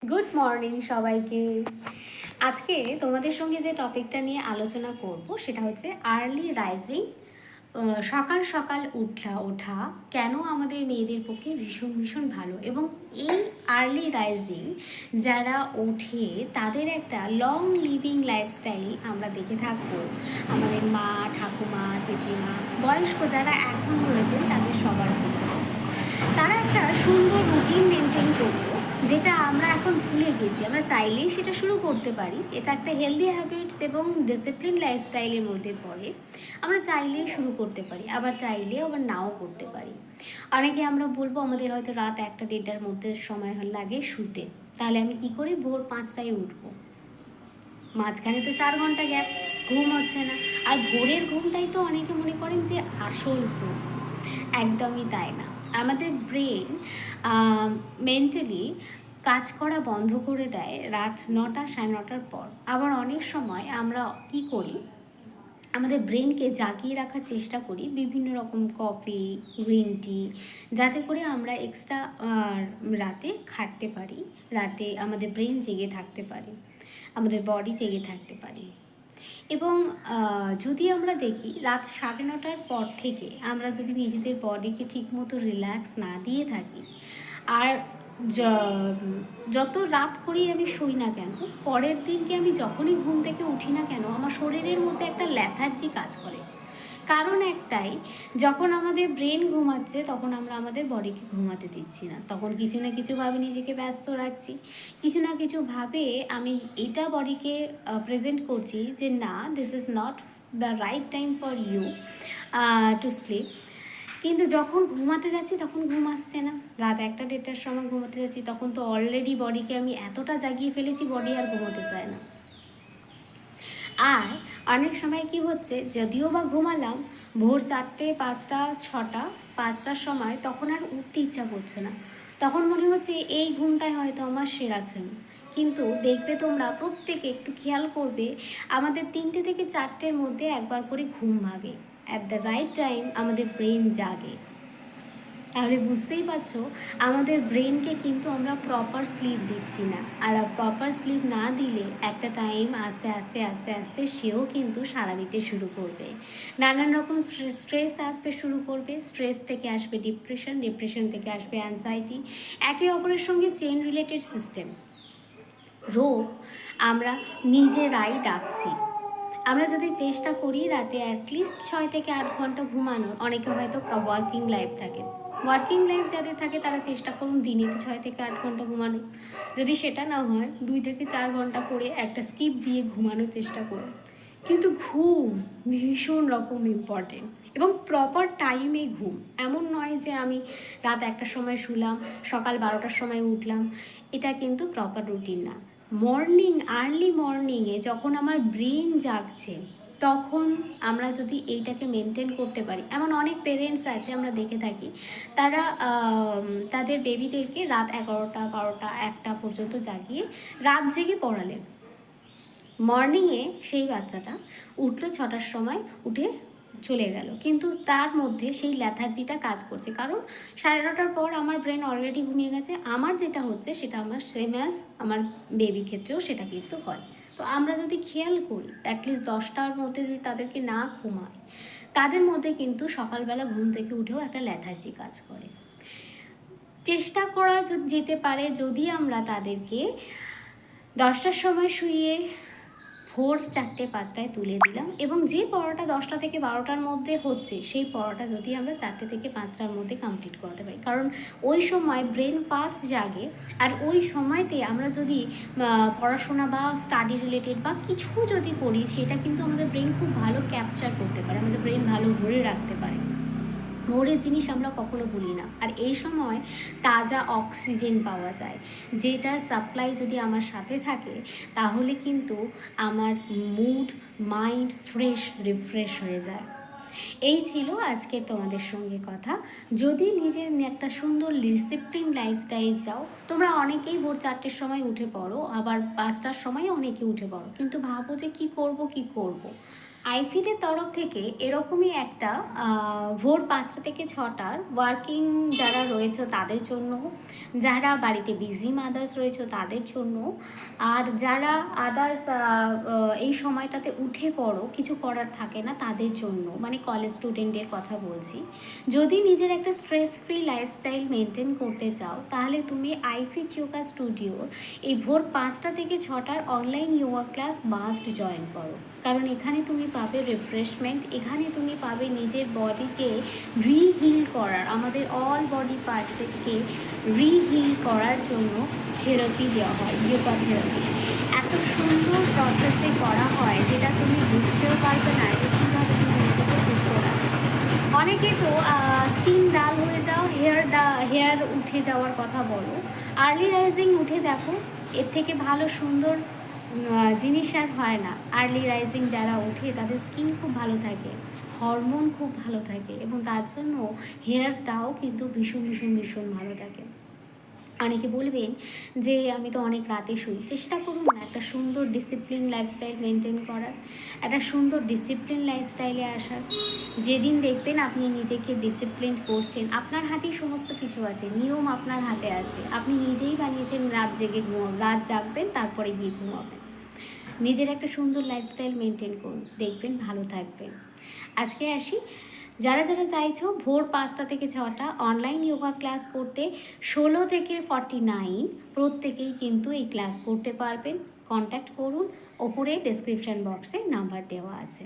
Good morning সবাইকে। আজকে তোমাদের সঙ্গে যে টপিকটা নিয়ে আলোচনা করব সেটা হচ্ছে আর্লি রাইজিং। সকাল সকাল ওঠা কেন আমাদের মেয়েদের পক্ষে ভীষণ ভীষণ ভালো, এবং এই আর্লি রাইজিং যারা ওঠে তাদের একটা লং লিভিং লাইফস্টাইল আমরা দেখে থাকবো। আমাদের মা, ঠাকুমা, জেঠিমা, বয়স্ক যারা এখন রয়েছেন তাদের সবার পক্ষে তারা একটা সুন্দর রুটিন মেনটেন করতো, যেটা আমরা এখন ভুলে গেছি। আমরা চাইলেই সেটা শুরু করতে পারি। এটা একটা হেলদি হ্যাবিটস এবং ডিসিপ্লিন লাইফস্টাইলের মধ্যে পড়ে। আমরা চাইলেই শুরু করতে পারি, আবার চাইলে আবার নাও করতে পারি। অনেকে আমরা বলবো আমাদের হয়তো রাত 1টা-1:30টার মধ্যে সময় লাগে শুতে, তাহলে আমি কি করি, ভোর 5টায় উঠবো। মাঝখানে তো 4 ঘন্টা গ্যাপ, ঘুম হচ্ছে না। আর ভোরের ঘুমটাই তো অনেকে মনে করেন যে আসল ঘুম। একদমই তাই না। আমাদের ব্রেন মেন্টালি কাজ করা বন্ধ করে দেয় রাত 9টা-9:30টার পর। আবার অনেক সময় আমরা কি করি, আমাদের ব্রেনকে জাগিয়ে রাখার চেষ্টা করি বিভিন্ন রকম কফি, গ্রিন টি, যাতে করে আমরা এক্সট্রা রাতে খাটতে পারি, রাতে আমাদের ব্রেন জেগে থাকতে পারি, আমাদের বডি জেগে থাকতে পারি। এবং যদি আমরা দেখি রাত 9:30টার পর থেকে আমরা যদি নিজেদের বডিকে ঠিকমতো রিল্যাক্স না দিয়ে থাকি, আর যত রাত করেই আমি শুই না কেন, পরের দিনকে আমি যখনই ঘুম থেকে উঠি না কেন, আমার শরীরের মধ্যে একটা ল্যাথার্জি কাজ করে। কারণ একটাই, যখন আমাদের ব্রেন ঘুমাচ্ছে তখন আমরা আমাদের বডিকে ঘুমাতে দিচ্ছি না, তখন কিছু না কিছুভাবে নিজেকে ব্যস্ত রাখছি, কিছু না কিছুভাবে আমি এটা বডিকে প্রেজেন্ট করছি যে না, this is not the right time for you to sleep. কিন্তু যখন ঘুমাতে যাচ্ছি তখন ঘুম আসছে না। রাত 1টা-1:30টার সময় ঘুমাতে যাচ্ছি, তখন তো অলরেডি বডিকে আমি এতটা জাগিয়ে ফেলেছি, বডি আর ঘুমোতে চায় না। আর অনেক সময় কি হচ্ছে, যদিও বা ঘুমালাম ভোর 4টে, 5টা, 6টা, 5টার সময়, তখন আর উঠতে ইচ্ছা করছে না। তখন মনে হচ্ছে এই ঘুমটাই হয়তো আমার সেরা ঘুম। কিন্তু দেখবে তোমরা প্রত্যেকে একটু খেয়াল করবে, আমাদের 3টে থেকে 4টের মধ্যে একবার করে ঘুম ভাগে। অ্যাট দ্য রাইট টাইম আমাদের ব্রেন জাগে। তাহলে বুঝতেই পারছো, আমাদের ব্রেনকে কিন্তু আমরা প্রপার স্লিপ দিচ্ছি না। আর প্রপার স্লিপ না দিলে একটা টাইম আস্তে আস্তে আস্তে আস্তে সেও কিন্তু সাড়া দিতে শুরু করবে, নানান রকম স্ট্রেস আসতে শুরু করবে। স্ট্রেস থেকে আসবে ডিপ্রেশন, ডিপ্রেশন থেকে আসবে অ্যাংজাইটি, একে অপরের সঙ্গে চেইন রিলেটেড সিস্টেম রোগ আমরা নিজেরাই ডাকছি। আমরা যদি চেষ্টা করি রাতে অ্যাটলিস্ট 6 থেকে 8 ঘন্টা ঘুমানোর, অনেকে হয়তো ওয়ার্কিং লাইফ থাকে, ওয়ার্কিং লাইফ যাদের থাকে তারা চেষ্টা করুন দিনে 6 থেকে 8 ঘন্টা ঘুমানো। যদি সেটা না হয় 2 থেকে 4 ঘন্টা করে একটা স্কিপ দিয়ে ঘুমানোর চেষ্টা করুন। কিন্তু ঘুম ভীষণ রকম ইম্পর্টেন্ট, এবং প্রপার টাইমে ঘুম। এমন নয় যে আমি রাত 1টার সময় শুলাম, সকাল 12টার সময় উঠলাম, এটা কিন্তু প্রপার রুটিন না। মর্নিং, আর্লি মর্নিংয়ে যখন আমার ব্রেন জাগছে, তখন আমরা যদি এইটাকে মেনটেন করতে পারি, এমন অনেক পেরেন্টস আছে আমরা দেখে থাকি, তারা তাদের বেবিদেরকে রাত 11টা, 12টা, 1টা পর্যন্ত জাগিয়ে রাত জেগে পড়ালেন। মর্নিংয়ে সেই বাচ্চাটা উঠলো 6টার সময়, উঠে চলে গেল, কিন্তু তার মধ্যে সেই ল্যাথার্জিটা কাজ করছে, কারণ 9:30টার পর আমার ব্রেন অলরেডি ঘুমিয়ে গেছে। আমার যেটা হচ্ছে সেটা আমার সেম অ্যাজ আমার বেবি ক্ষেত্রেও সেটা কিন্তু হয়। তো আমরা যদি খেয়াল করি অ্যাটলিস্ট 10টার মধ্যে যদি তাদেরকে না ঘুমায়, তাদের মধ্যে কিন্তু সকালবেলা ঘুম থেকে উঠেও একটা ল্যাথার্জি কাজ করে। চেষ্টা করা যেতে পারে যদি আমরা তাদেরকে 10টার সময় শুইয়ে ভোর 4টে-5টায় তুলে দিলাম, এবং যে পড়াটা 10টা থেকে 12টার মধ্যে হচ্ছে সেই পড়াটা যদি আমরা 4টে থেকে 5টার মধ্যে কমপ্লিট করাতে পারি, কারণ ওই সময় ব্রেন ফাস্ট জাগে। আর ওই সময়তে আমরা যদি পড়াশোনা বা স্টাডি রিলেটেড বা কিছু যদি করি, সেটা কিন্তু আমাদের ব্রেন খুব ভালো ক্যাপচার করতে পারে, আমাদের ব্রেন ভালো ধরে রাখতে পারে। ভোরের জিনিস আমরা কখনো ভুলি না। আর এই সময় তাজা অক্সিজেন পাওয়া যায়, যেটার সাপ্লাই যদি আমার সাথে থাকে, তাহলে কিন্তু আমার মুড, মাইন্ড ফ্রেশ, রিফ্রেশ হয়ে যায়। এই ছিল আজকে তোমাদের সঙ্গে কথা। যদি নিজের একটা সুন্দর ডিসিপ্লিন লাইফস্টাইল চাও, তোমরা অনেকেই ভোর 4টের সময় উঠে পড়ো, আবার 5টার সময় অনেকে উঠে পড়ো, কিন্তু ভাবো যে কি করব কি করব। আইফিটের তরফ থেকে এরকমই একটা ভোর 5টা থেকে 6টার ওয়ার্কিং যারা রয়েছে তাদের জন্য, যারা বাড়িতে বিজি মাদার্স রয়েছে তাদের জন্য, আর যারা আদার্স এই সময়টাতে উঠে পড়ো কিছু করার থাকে না তাদের জন্য, মানে কলেজ স্টুডেন্টের কথা বলছি। যদি নিজের একটা স্ট্রেস ফ্রি লাইফস্টাইল মেনটেন করতে চাও তাহলে তুমি আইফিট যোগা স্টুডিওর এই ভোর 5টা থেকে 6টার online yoga class must join করো। কারণ এখানে তুমি পাবে রিফ্রেশমেন্ট, এখানে তুমি পাবে নিজের বডিকে রিহিল করার, আমাদের অল বডি পার্টসকে রিহিল করার জন্য থেরাপি দেওয়া হয়, যোগা থেরাপি। এত সুন্দর প্রসেসে করা হয় যেটা তুমি বুঝতেও পারবে না যে কীভাবে তুমি নিজেকে সুস্থ রাখবে। অনেকে তো স্কিন ডাল হয়ে যাও, হেয়ার উঠে যাওয়ার কথা বলো, আর্লি রাইজিং উঠে দেখো, এর থেকে ভালো সুন্দর জিনিস আর হয় না। আর্লি রাইজিং যারা ওঠে তাদের স্কিন খুব ভালো থাকে, হরমোন খুব ভালো থাকে, এবং তার জন্য হেয়ারটাও কিন্তু ভীষণ ভীষণ ভীষণ ভালো থাকে। অনেকে বলবেন যে আমি তো অনেক রাতে শুই, চেষ্টা করুন না একটা সুন্দর ডিসিপ্লিন লাইফস্টাইল মেনটেন করার, একটা সুন্দর ডিসিপ্লিন লাইফস্টাইলে আসার। যেদিন দেখবেন আপনি নিজেকে ডিসিপ্লিন করছেন, আপনার হাতেই সমস্ত কিছু আছে, নিয়ম আপনার হাতে আছে, আপনি নিজেই বানিয়েছেন রাত জেগে রাত জাগবেন তারপরে গিয়ে ঘুমাবেন। নিজের একটা সুন্দর লাইফস্টাইল মেনটেন করুন, দেখবেন ভালো থাকবেন। আজকে আসি, যারা যারা চাইছো ভোর 5টা থেকে 6টা অনলাইন যোগা ক্লাস করতে, 16 থেকে 49 প্রত্যেকেই কিন্তু এই ক্লাস করতে পারবেন। কন্ট্যাক্ট করুন, ওপরে ডেসক্রিপশন বক্সে নাম্বার দেওয়া আছে।